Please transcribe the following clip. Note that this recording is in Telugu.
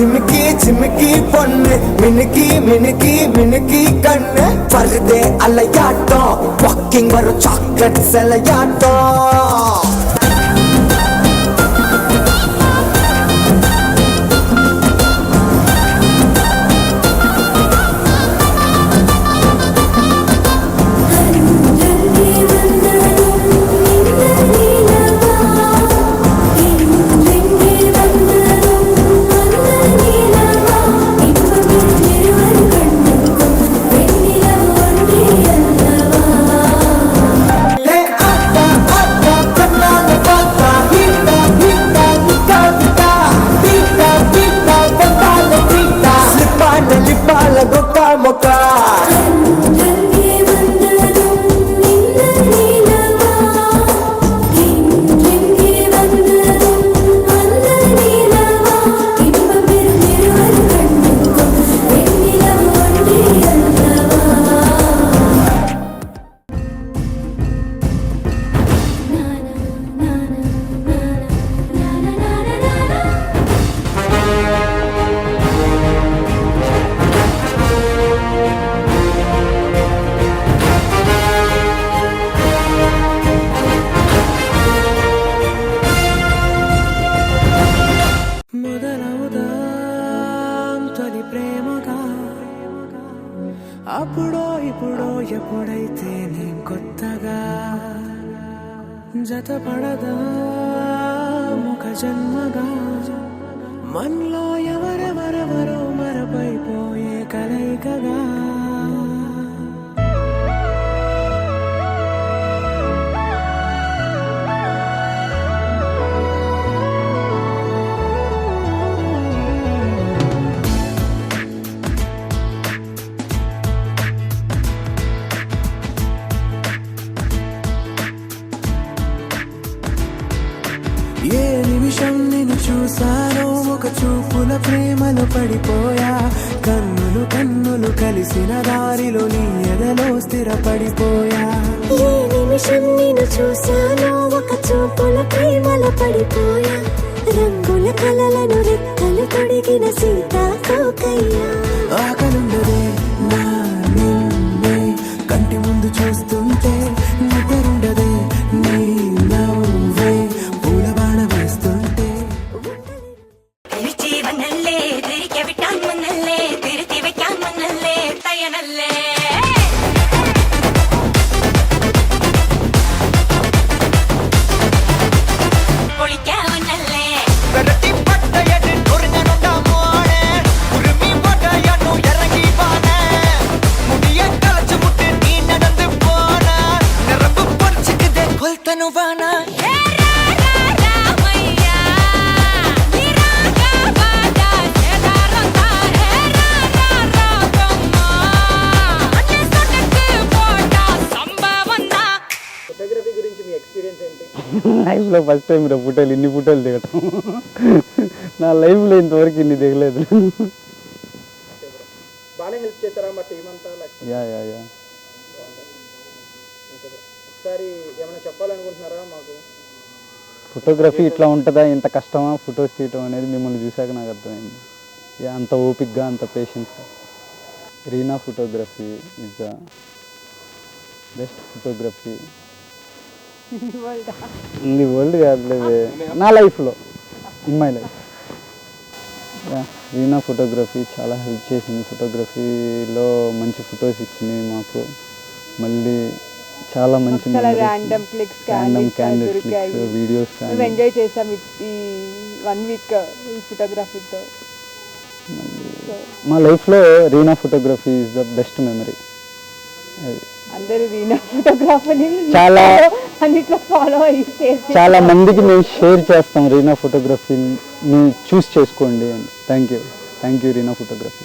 చిమికి చిమికి పొన్ను మినుకి మినుకి మినుకి కన్ను வருதே அலையாட்டம் வாக்கிங் வரும் சாக்லேட் செலையாட்டம் అప్పుడో ఇప్పుడో ఎప్పుడైతే నేను కొత్తగా జతపడదా ముఖ జన్మగా మనలో ఎవరెవరెవరో మరపైపోయే కలయికగా ఏ నిమిషం నిన్ను చూసానో ఒక చూపుల ప్రేమలో పడిపోయా కన్నులు కన్నులు కలిసిన దారిలో నీ ఎదలో స్థిరపడిపోయా ఏ నిమిషం నిన్ను చూసానో ఒక చూపుల ప్రేమలో పడిపోయా రంగుల కలలను రెక్కలు తొడిగిన సీతాకోకయ్యా ఆకలుండదే నా నిన్నే కంటి ముందు చూస్తుంటే నిద్రుండదే నీ నవ్వే పూల బాణ వేస్తుంటే లైఫ్లో ఫస్ట్ టైం రా ఫోటోలు ఇన్ని ఫోటోలు దిగటం నా లైఫ్లో ఇంతవరకు ఇన్ని దిగలేదు. బాగానే హెల్ప్ చేశారా మా టీం అంతా? యా యా యా ఒకసారి ఏమైనా చెప్పాలనుకుంటున్నారా మాకు? ఫోటోగ్రఫీ ఇట్లా ఉంటుందా, ఇంత కష్టమా ఫొటోస్ తీయటం అనేది మిమ్మల్ని చూశాక నాకు అర్థమైంది. యా అంత ఓపిక్గా అంత పేషెన్స్గా. Reena photography is the best photography in the world కాదులేదే, నా లైఫ్లో, in my life. Yeah Reena photography చాలా హెల్ప్ చేసింది. ఫోటోగ్రఫీలో మంచి ఫొటోస్ ఇచ్చింది మాకు. మళ్ళీ చాలా మంచి random candid clicks videos enjoy చేసాం ఈ 1 వీక్ ఫోటోగ్రఫీతో. మా లైఫ్లో Reena photography is the best memory. అది అందరూ రీనా ఫోటోగ్రాఫర్ని చాలా అన్నిట్లో ఫాలో అయ్యి చాలా మందికి మేము షేర్ చేస్తాం. రీనా ఫోటోగ్రఫీని చూస్ చేసుకోండి అని. Thank you Reena photography.